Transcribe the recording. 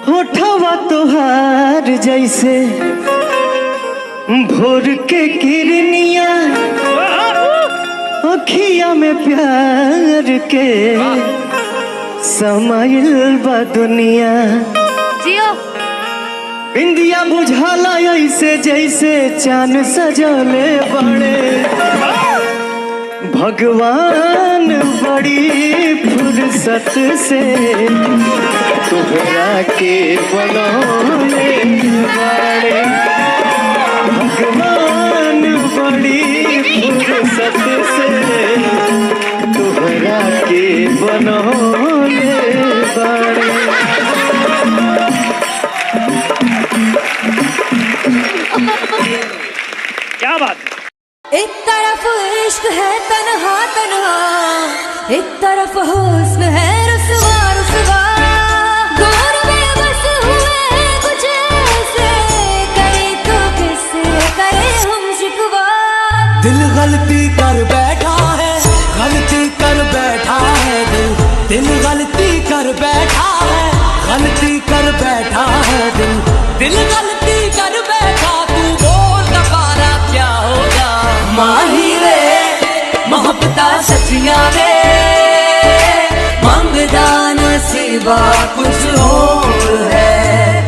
होठवा तोहार जैसे भोर के किरनिया, अखिया में प्यार के समाइल बा दुनिया। जियो इंदिया बुझाला ऐसे जैसे चांद सजले बड़े भगवान, बड़ी फुर्सत से तोहरा के बनौले बड़े भगवान, बड़ी फुर्सत से तोहरा के बनौले बड़े। क्या बात। एक तरफ इश्क है तन्हा तन्हा, एक तरफ हुस्न है रुसवा रुसवा, दूर में बस हुए कुछ ऐसे, करे तो किससे करे हम शिकवा। दिल गलती कर बैठा है, गलती कर बैठा है दिल, दिल गलती कर बैठा है, गलती कर बैठा है दिल, दिल गलती कर बैठा। तू बोल दोबारा क्या होगा माही रे, मोहब्बता सचिया रे, मंगदा नसीबा कुछ और है।